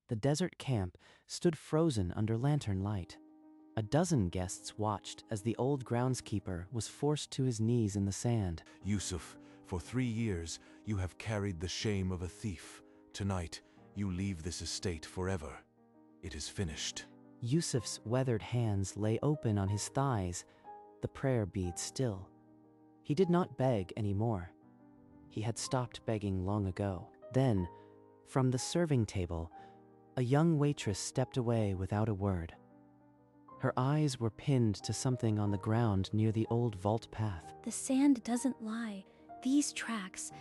The desert camp stood frozen under lantern light. A dozen guests watched as the old groundskeeper was forced to his knees in the sand. Yusuf, for 3 years you have carried the shame of a thief. Tonight, you leave this estate forever. It is finished. Yusuf's weathered hands lay open on his thighs, the prayer beads still. He did not beg anymore. He had stopped begging long ago. Then, from the serving table, a young waitress stepped away without a word. Her eyes were pinned to something on the ground near the old vault path. The sand doesn't lie. These tracks,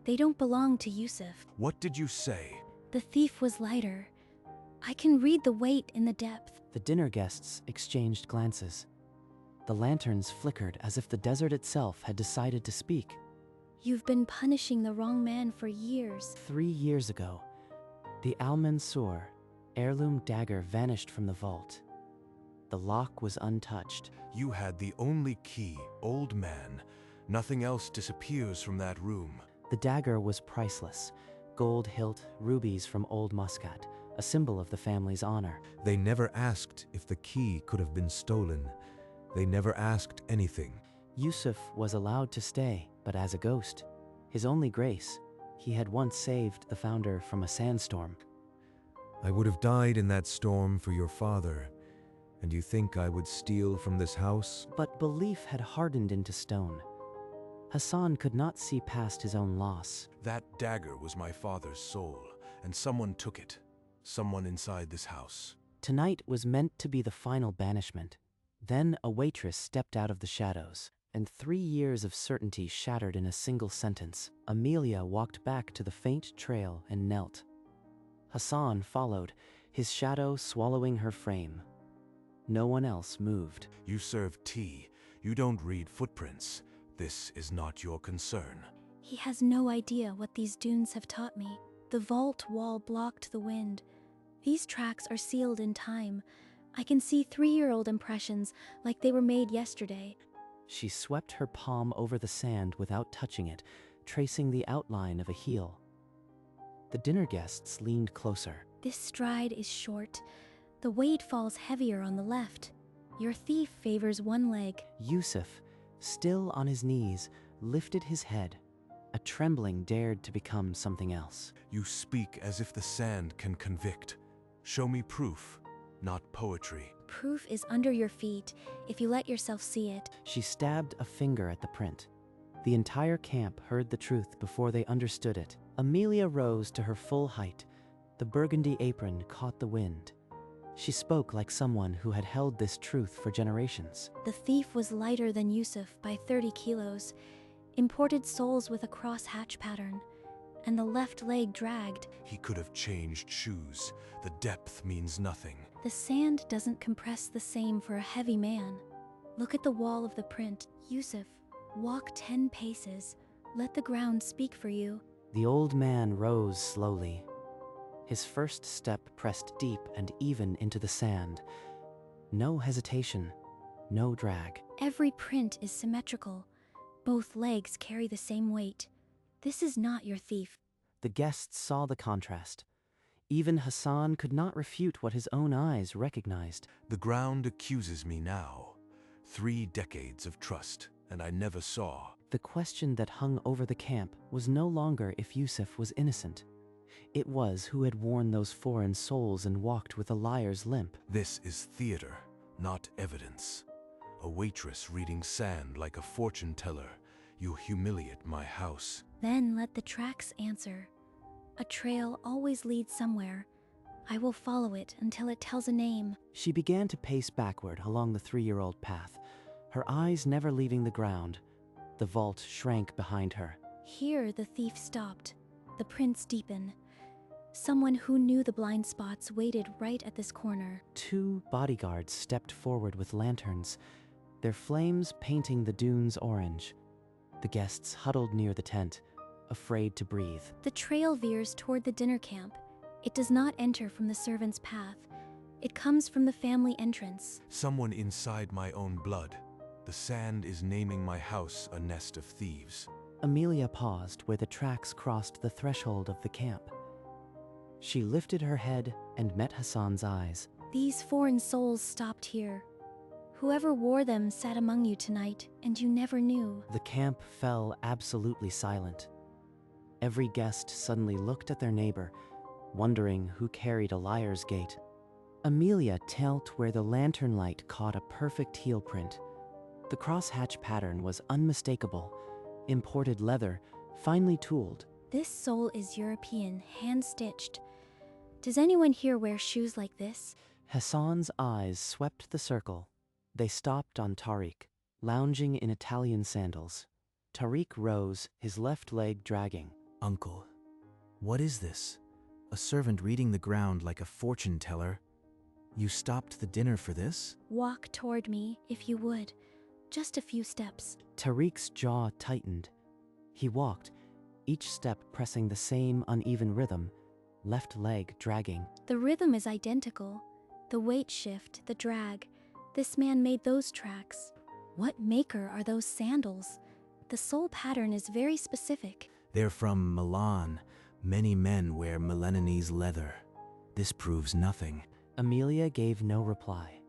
they don't belong to Yusuf. What did you say? The thief was lighter. I can read the weight in the depth. The dinner guests exchanged glances. The lanterns flickered as if the desert itself had decided to speak. You've been punishing the wrong man for years. 3 years ago, the Al-Mansur heirloom dagger vanished from the vault. The lock was untouched. You had the only key, old man. Nothing else disappears from that room. The dagger was priceless. Gold hilt, rubies from old Muscat, a symbol of the family's honor. They never asked if the key could have been stolen. They never asked anything. Yusuf was allowed to stay, but as a ghost. His only grace, he had once saved the founder from a sandstorm. I would have died in that storm for your father. And you think I would steal from this house? But belief had hardened into stone. Hassan could not see past his own loss. That dagger was my father's soul, and someone took it. Someone inside this house. Tonight was meant to be the final banishment. Then a waitress stepped out of the shadows, and 3 years of certainty shattered in a single sentence. Amelia walked back to the faint trail and knelt. Hassan followed, his shadow swallowing her frame. No one else moved. You serve tea. You don't read footprints. This is not your concern. He has no idea what these dunes have taught me. The vault wall blocked the wind. These tracks are sealed in time. I can see 3-year-old impressions like they were made yesterday. She swept her palm over the sand without touching it, tracing the outline of a heel. The dinner guests leaned closer. This stride is short. The weight falls heavier on the left. Your thief favors one leg. Yusuf, still on his knees, lifted his head. A trembling dared to become something else. You speak as if the sand can convict. Show me proof, not poetry. Proof is under your feet if you let yourself see it. She stabbed a finger at the print. The entire camp heard the truth before they understood it. Amelia rose to her full height. The burgundy apron caught the wind. She spoke like someone who had held this truth for generations. The thief was lighter than Yusuf by 30 kilos, imported soles with a cross-hatch pattern, and the left leg dragged. He could have changed shoes. The depth means nothing. The sand doesn't compress the same for a heavy man. Look at the wall of the print. Yusuf, walk 10 paces. Let the ground speak for you. The old man rose slowly. His first step pressed deep and even into the sand. No hesitation, no drag. Every print is symmetrical. Both legs carry the same weight. This is not your thief. The guests saw the contrast. Even Hassan could not refute what his own eyes recognized. The ground accuses me now. 3 decades of trust, and I never saw. The question that hung over the camp was no longer if Yusuf was innocent. It was who had worn those foreign souls and walked with a liar's limp. This is theater, not evidence. A waitress reading sand like a fortune teller. You humiliate my house. Then let the tracks answer. A trail always leads somewhere. I will follow it until it tells a name. She began to pace backward along the 3-year-old path, her eyes never leaving the ground. The vault shrank behind her. Here the thief stopped. The prints deepen. Someone who knew the blind spots waited right at this corner. 2 bodyguards stepped forward with lanterns, their flames painting the dunes orange. The guests huddled near the tent, afraid to breathe. The trail veers toward the dinner camp. It does not enter from the servant's path. It comes from the family entrance. Someone inside my own blood. The sand is naming my house a nest of thieves. Amelia paused where the tracks crossed the threshold of the camp. She lifted her head and met Hassan's eyes. These foreign souls stopped here. Whoever wore them sat among you tonight, and you never knew. The camp fell absolutely silent. Every guest suddenly looked at their neighbor, wondering who carried a liar's gait. Amelia knelt where the lantern light caught a perfect heel print. The crosshatch pattern was unmistakable, imported leather, finely tooled. This sole is European, hand-stitched. Does anyone here wear shoes like this? Hassan's eyes swept the circle. They stopped on Tariq, lounging in Italian sandals. Tariq rose, his left leg dragging. Uncle, what is this? A servant reading the ground like a fortune teller. You stopped the dinner for this? Walk toward me, if you would. Just a few steps. Tariq's jaw tightened. He walked, each step pressing the same uneven rhythm, left leg dragging. The rhythm is identical. The weight shift, the drag. This man made those tracks. What maker are those sandals? The sole pattern is very specific. They're from Milan. Many men wear Milanese leather. This proves nothing. Amelia gave no reply.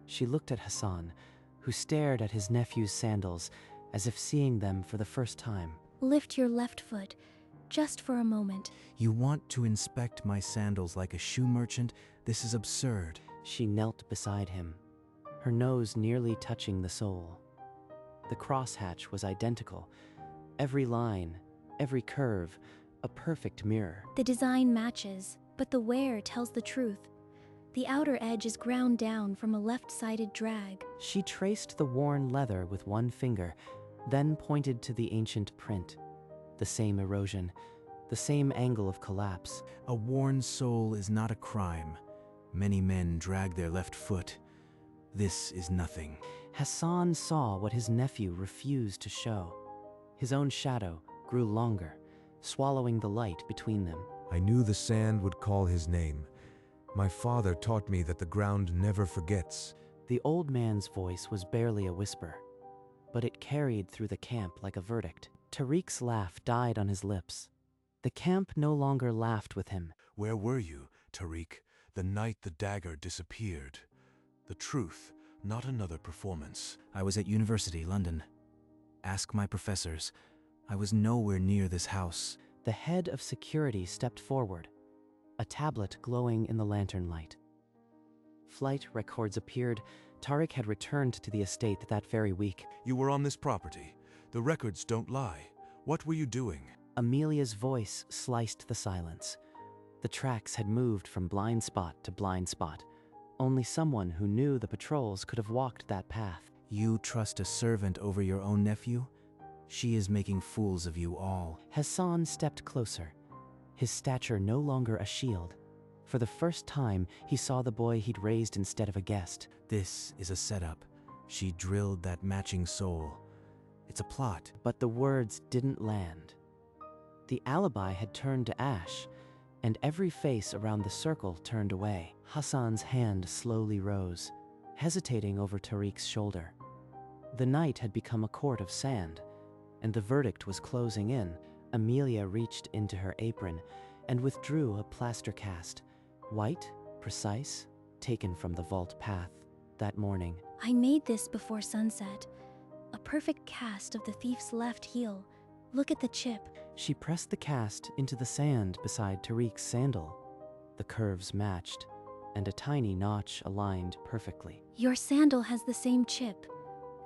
She looked at Hassan, who stared at his nephew's sandals as if seeing them for the first time. Lift your left foot, just for a moment. You want to inspect my sandals like a shoe merchant? This is absurd. She knelt beside him, her nose nearly touching the sole. The crosshatch was identical. Every line, every curve, a perfect mirror. The design matches, but the wear tells the truth. The outer edge is ground down from a left-sided drag. She traced the worn leather with one finger, then pointed to the ancient print. The same erosion, the same angle of collapse. A worn sole is not a crime. Many men drag their left foot. This is nothing. Hassan saw what his nephew refused to show. His own shadow grew longer, swallowing the light between them. I knew the sand would call his name. My father taught me that the ground never forgets. The old man's voice was barely a whisper, but it carried through the camp like a verdict. Tariq's laugh died on his lips. The camp no longer laughed with him. Where were you, Tariq, the night the dagger disappeared? The truth, not another performance. I was at university, London. Ask my professors. I was nowhere near this house. The head of security stepped forward, a tablet glowing in the lantern light. Flight records appeared. Tariq had returned to the estate that very week. You were on this property. The records don't lie. What were you doing? Amelia's voice sliced the silence. The tracks had moved from blind spot to blind spot. Only someone who knew the patrols could have walked that path. You trust a servant over your own nephew? She is making fools of you all. Hassan stepped closer, his stature no longer a shield. For the first time, he saw the boy he'd raised instead of a guest. This is a setup. She drilled that matching sole. It's a plot. But the words didn't land. The alibi had turned to ash, and every face around the circle turned away. Hassan's hand slowly rose, hesitating over Tariq's shoulder. The night had become a court of sand, and the verdict was closing in. Amelia reached into her apron and withdrew a plaster cast, white, precise, taken from the vault path that morning. I made this before sunset. A perfect cast of the thief's left heel. Look at the chip. She pressed the cast into the sand beside Tariq's sandal. The curves matched, and a tiny notch aligned perfectly. Your sandal has the same chip.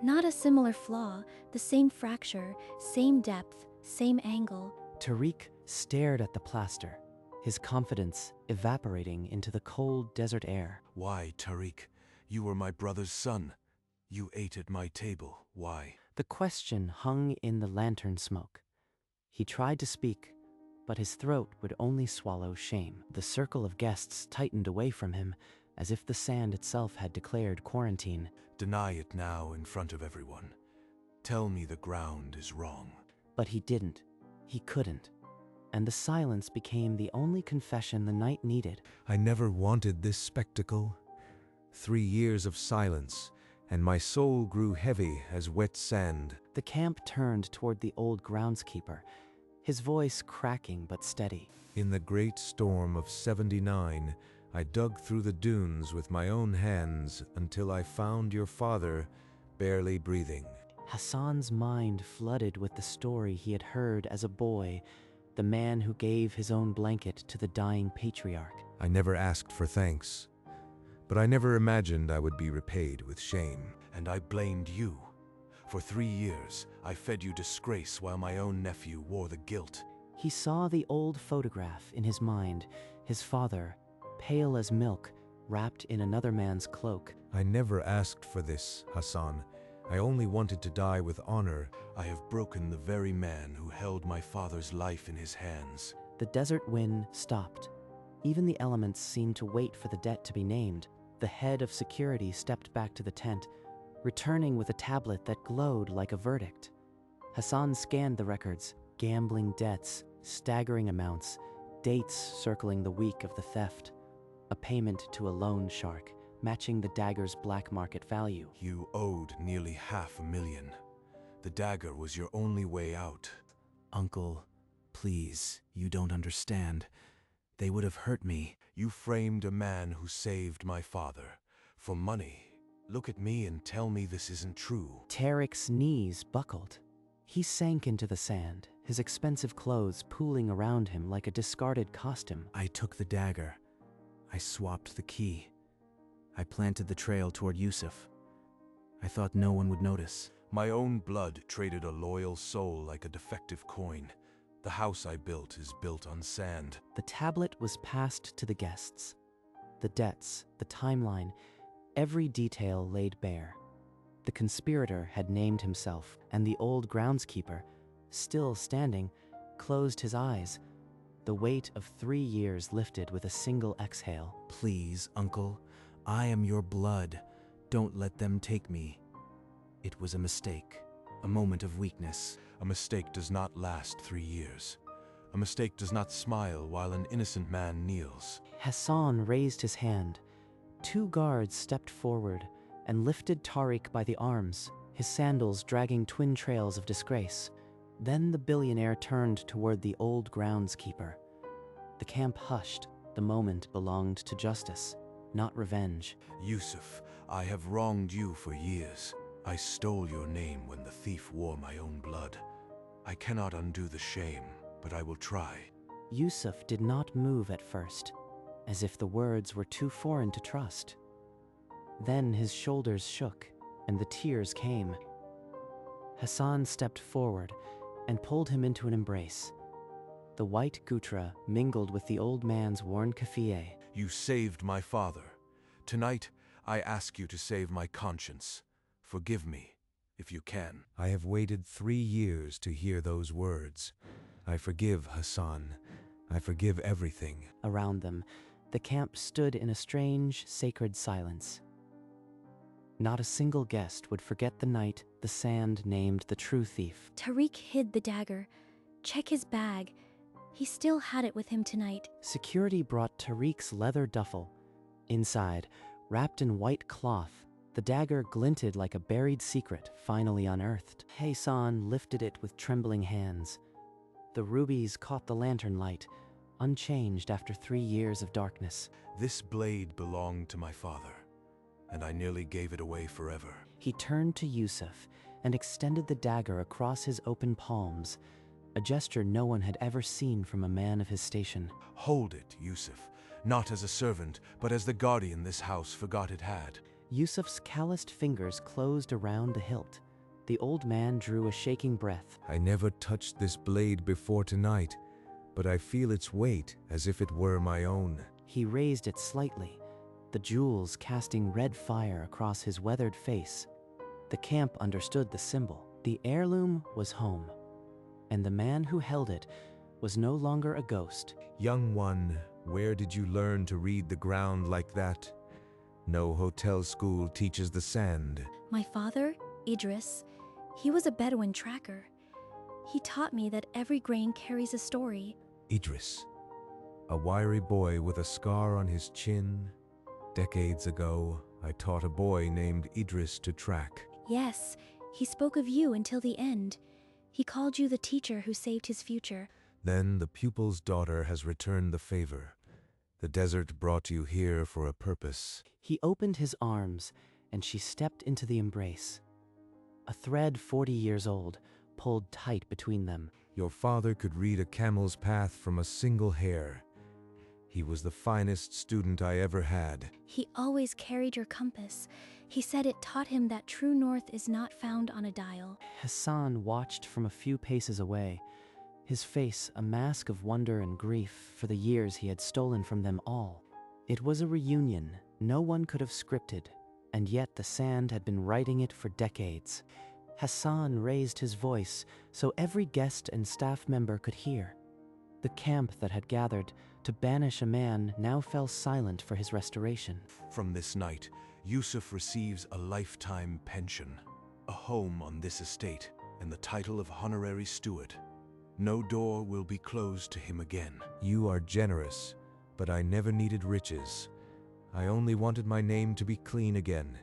Not a similar flaw, the same fracture, same depth, same angle. Tariq stared at the plaster, his confidence evaporating into the cold desert air. Why, Tariq? You were my brother's son. You ate at my table. Why? The question hung in the lantern smoke. He tried to speak, but his throat would only swallow shame. The circle of guests tightened away from him, as if the sand itself had declared quarantine. Deny it now in front of everyone. Tell me the ground is wrong. But he didn't. He couldn't. And the silence became the only confession the night needed. I never wanted this spectacle. 3 years of silence, and my soul grew heavy as wet sand. The camp turned toward the old groundskeeper, his voice cracking but steady. In the great storm of 79, I dug through the dunes with my own hands until I found your father barely breathing. Hassan's mind flooded with the story he had heard as a boy, the man who gave his own blanket to the dying patriarch. I never asked for thanks, but I never imagined I would be repaid with shame. And I blamed you. For 3 years, I fed you disgrace while my own nephew wore the guilt. He saw the old photograph in his mind, his father, pale as milk, wrapped in another man's cloak. I never asked for this, Hassan. I only wanted to die with honor. I have broken the very man who held my father's life in his hands. The desert wind stopped. Even the elements seemed to wait for the debt to be named. The head of security stepped back to the tent, returning with a tablet that glowed like a verdict. Hassan scanned the records, gambling debts, staggering amounts, dates circling the week of the theft, a payment to a loan shark, matching the dagger's black market value. You owed nearly $500,000. The dagger was your only way out. Uncle, please, you don't understand. They would have hurt me. You framed a man who saved my father. For money. Look at me and tell me this isn't true. Tarek's knees buckled. He sank into the sand, his expensive clothes pooling around him like a discarded costume. I took the dagger. I swapped the key. I planted the trail toward Yusuf. I thought no one would notice. My own blood traded a loyal soul like a defective coin. The house I built is built on sand. The tablet was passed to the guests. The debts, the timeline, every detail laid bare. The conspirator had named himself, and the old groundskeeper, still standing, closed his eyes. The weight of 3 years lifted with a single exhale. Please, Uncle, I am your blood. Don't let them take me. It was a mistake, a moment of weakness. A mistake does not last 3 years. A mistake does not smile while an innocent man kneels. Hassan raised his hand. 2 guards stepped forward and lifted Tariq by the arms, his sandals dragging twin trails of disgrace. Then the billionaire turned toward the old groundskeeper. The camp hushed. The moment belonged to justice, not revenge. Yusuf, I have wronged you for years. I stole your name when the thief wore my own blood. I cannot undo the shame, but I will try. Yusuf did not move at first, as if the words were too foreign to trust. Then his shoulders shook, and the tears came. Hassan stepped forward and pulled him into an embrace. The white gutra mingled with the old man's worn keffiyeh. You saved my father. Tonight, I ask you to save my conscience. Forgive me, if you can. I have waited 3 years to hear those words. I forgive, Hassan. I forgive everything. Around them, the camp stood in a strange, sacred silence. Not a single guest would forget the night the sand named the true thief. Tariq hid the dagger. Check his bag. He still had it with him tonight. Security brought Tariq's leather duffel. Inside, wrapped in white cloth, the dagger glinted like a buried secret finally unearthed. Hassan lifted it with trembling hands. The rubies caught the lantern light, unchanged after 3 years of darkness. This blade belonged to my father, and I nearly gave it away forever. He turned to Yusuf and extended the dagger across his open palms, a gesture no one had ever seen from a man of his station. Hold it, Yusuf, not as a servant, but as the guardian this house forgot it had. Yusuf's calloused fingers closed around the hilt. The old man drew a shaking breath. I never touched this blade before tonight, but I feel its weight as if it were my own. He raised it slightly, the jewels casting red fire across his weathered face. The camp understood the symbol. The heirloom was home, and the man who held it was no longer a ghost. Young one, where did you learn to read the ground like that? No hotel school teaches the sand. My father, Idris, he was a Bedouin tracker. He taught me that every grain carries a story. Idris, a wiry boy with a scar on his chin. Decades ago, I taught a boy named Idris to track. Yes, he spoke of you until the end. He called you the teacher who saved his future. Then the pupil's daughter has returned the favor. The desert brought you here for a purpose. He opened his arms, and she stepped into the embrace. A thread 40 years old pulled tight between them. Your father could read a camel's path from a single hair. He was the finest student I ever had. He always carried your compass. He said it taught him that true north is not found on a dial. Hassan watched from a few paces away, his face a mask of wonder and grief for the years he had stolen from them all. It was a reunion no one could have scripted, and yet the sand had been writing it for decades. Hassan raised his voice so every guest and staff member could hear. The camp that had gathered to banish a man now fell silent for his restoration. From this night, Yusuf receives a lifetime pension, a home on this estate, and the title of honorary steward. No door will be closed to him again. You are generous, but I never needed riches. I only wanted my name to be clean again.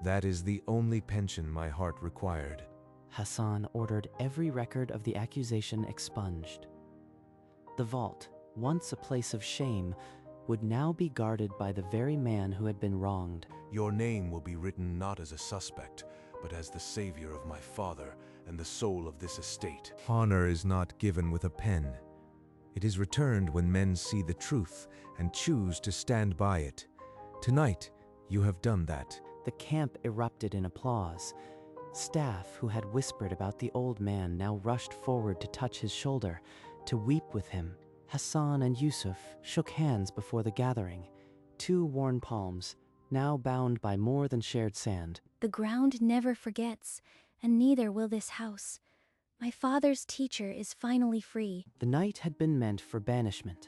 That is the only pension my heart required. Hassan ordered every record of the accusation expunged. The vault, once a place of shame, would now be guarded by the very man who had been wronged. Your name will be written not as a suspect, but as the savior of my father and the soul of this estate. Honor is not given with a pen. It is returned when men see the truth and choose to stand by it. Tonight, you have done that. The camp erupted in applause. Staff who had whispered about the old man now rushed forward to touch his shoulder, to weep with him. Hassan and Yusuf shook hands before the gathering, two worn palms, now bound by more than shared sand. The ground never forgets, and neither will this house. My father's teacher is finally free. The night had been meant for banishment.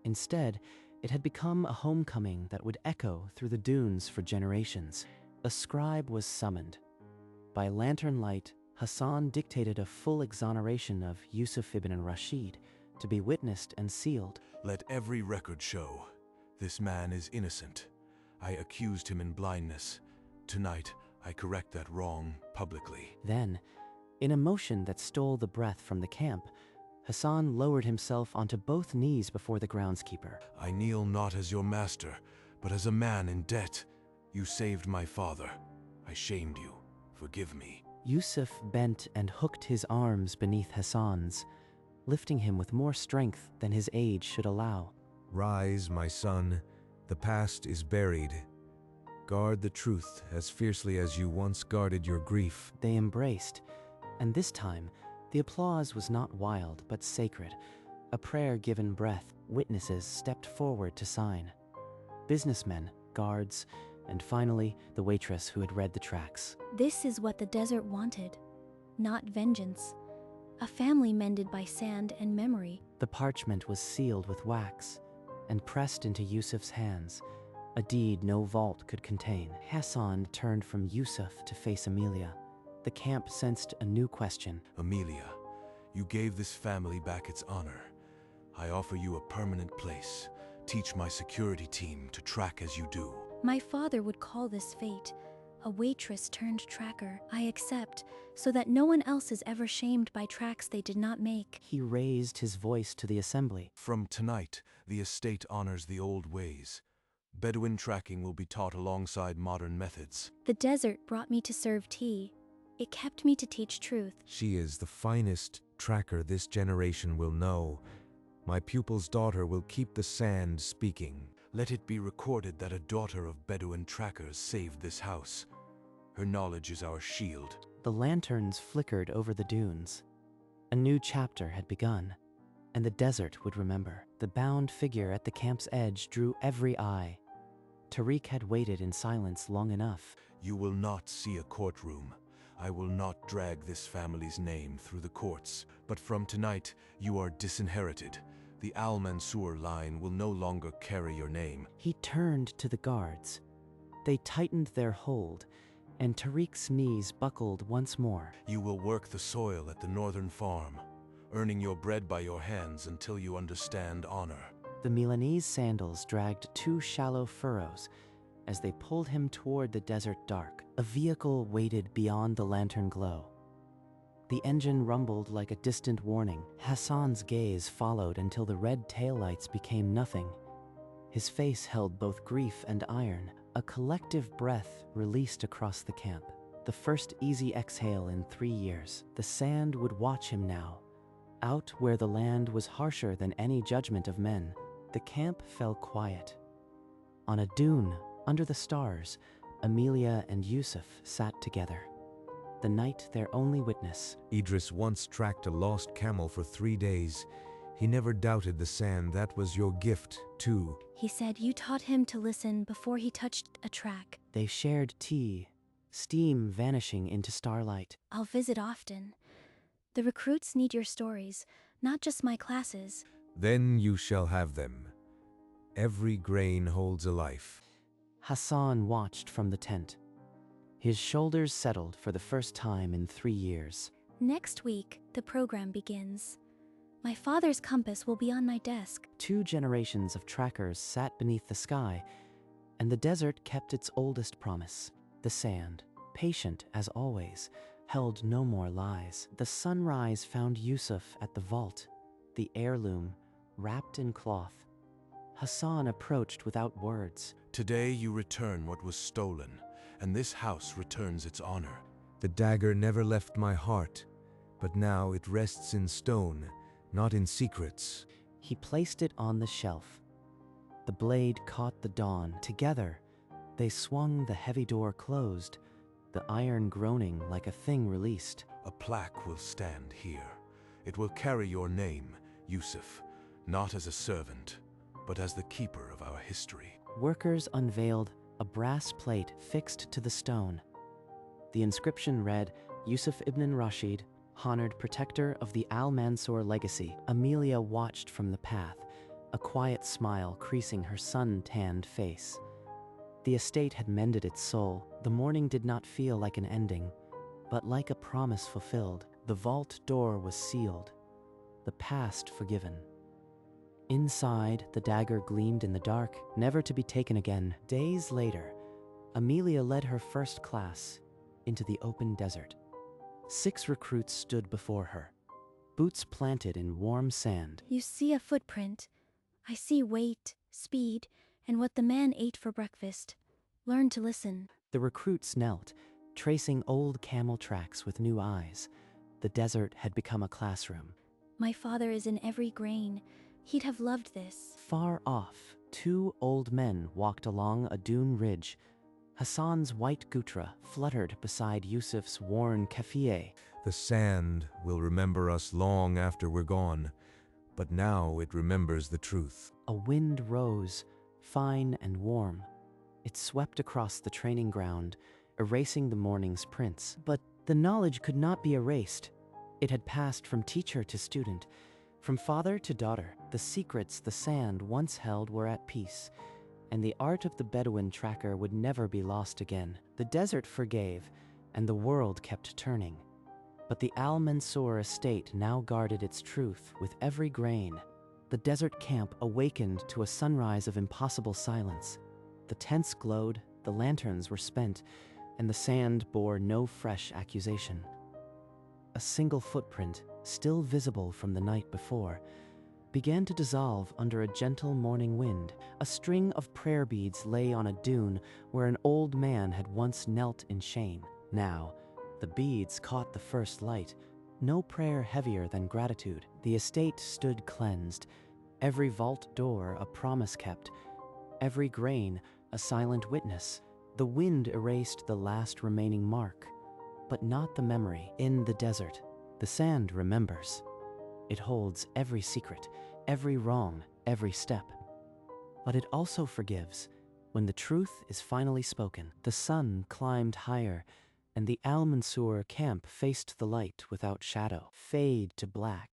Instead, it had become a homecoming that would echo through the dunes for generations. A scribe was summoned. By lantern light, Hassan dictated a full exoneration of Yusuf ibn Rashid, to be witnessed and sealed. Let every record show. This man is innocent. I accused him in blindness. Tonight, I correct that wrong publicly. Then, in a motion that stole the breath from the camp, Hassan lowered himself onto both knees before the groundskeeper. I kneel not as your master, but as a man in debt. You saved my father. I shamed you. Forgive me. Yusuf bent and hooked his arms beneath Hassan's, lifting him with more strength than his age should allow. Rise, my son. The past is buried. Guard the truth as fiercely as you once guarded your grief. They embraced, and this time, the applause was not wild but sacred. A prayer given breath, witnesses stepped forward to sign. Businessmen, guards, and finally, the waitress who had read the tracts. This is what the desert wanted, not vengeance. A family mended by sand and memory. The parchment was sealed with wax and pressed into Yusuf's hands, a deed no vault could contain. Hassan turned from Yusuf to face Amelia. The camp sensed a new question. Amelia, you gave this family back its honor. I offer you a permanent place. Teach my security team to track as you do. My father would call this fate. A waitress turned tracker. I accept, so that no one else is ever shamed by tracks they did not make. He raised his voice to the assembly. From tonight, the estate honors the old ways. Bedouin tracking will be taught alongside modern methods. The desert brought me to serve tea. It kept me to teach truth. She is the finest tracker this generation will know. My pupil's daughter will keep the sand speaking. Let it be recorded that a daughter of Bedouin trackers saved this house. Her knowledge is our shield. The lanterns flickered over the dunes. A new chapter had begun, and the desert would remember. The bound figure at the camp's edge drew every eye. Tariq had waited in silence long enough. You will not see a courtroom. I will not drag this family's name through the courts. But from tonight, you are disinherited. The Al-Mansur line will no longer carry your name. He turned to the guards. They tightened their hold, and Tariq's knees buckled once more. You will work the soil at the northern farm, earning your bread by your hands until you understand honor. The Milanese sandals dragged two shallow furrows as they pulled him toward the desert dark. A vehicle waited beyond the lantern glow. The engine rumbled like a distant warning. Hassan's gaze followed until the red taillights became nothing. His face held both grief and iron. A collective breath released across the camp. The first easy exhale in 3 years. The sand would watch him now. Out where the land was harsher than any judgment of men, the camp fell quiet. On a dune, under the stars, Amelia and Yusuf sat together. The night their only witness. Idris once tracked a lost camel for 3 days. He never doubted the sand. That was your gift, too. He said you taught him to listen before he touched a track. They shared tea, steam vanishing into starlight. I'll visit often. The recruits need your stories, not just my classes. Then you shall have them. Every grain holds a life. Hassan watched from the tent. His shoulders settled for the first time in 3 years. Next week, the program begins. My father's compass will be on my desk. 2 generations of trackers sat beneath the sky, and the desert kept its oldest promise. The sand, patient as always, held no more lies. The sunrise found Yusuf at the vault, the heirloom, wrapped in cloth. Hassan approached without words. Today you return what was stolen, and this house returns its honor. The dagger never left my heart, but now it rests in stone, not in secrets. He placed it on the shelf. The blade caught the dawn. Together, they swung the heavy door closed, the iron groaning like a thing released. A plaque will stand here. It will carry your name, Yusuf, not as a servant, but as the keeper of our history. Workers unveiled a brass plate fixed to the stone. The inscription read, Yusuf ibn Rashid, honored protector of the Al-Mansur legacy. Amelia watched from the path, a quiet smile creasing her sun-tanned face. The estate had mended its soul. The morning did not feel like an ending, but like a promise fulfilled. The vault door was sealed, the past forgiven. Inside, the dagger gleamed in the dark, never to be taken again. Days later, Amelia led her first class into the open desert. 6 recruits stood before her, boots planted in warm sand. You see a footprint. I see weight, speed, and what the man ate for breakfast. Learn to listen. The recruits knelt, tracing old camel tracks with new eyes. The desert had become a classroom. My father is in every grain. He'd have loved this. Far off, 2 old men walked along a dune ridge. Hassan's white gutra fluttered beside Yusuf's worn keffiyeh. The sand will remember us long after we're gone, but now it remembers the truth. A wind rose, fine and warm. It swept across the training ground, erasing the morning's prints. But the knowledge could not be erased. It had passed from teacher to student, from father to daughter. The secrets the sand once held were at peace, and the art of the Bedouin tracker would never be lost again. The desert forgave, and the world kept turning. But the Al-Mansur estate now guarded its truth with every grain. The desert camp awakened to a sunrise of impossible silence. The tents glowed, the lanterns were spent, and the sand bore no fresh accusation. A single footprint, still visible from the night before, began to dissolve under a gentle morning wind. A string of prayer beads lay on a dune where an old man had once knelt in shame. Now, the beads caught the first light, no prayer heavier than gratitude. The estate stood cleansed, every vault door a promise kept, every grain a silent witness. The wind erased the last remaining mark, but not the memory. In the desert, the sand remembers. It holds every secret, every wrong, every step. But it also forgives. When the truth is finally spoken, the sun climbed higher, and the Al-Mansur camp faced the light without shadow. Fade to black.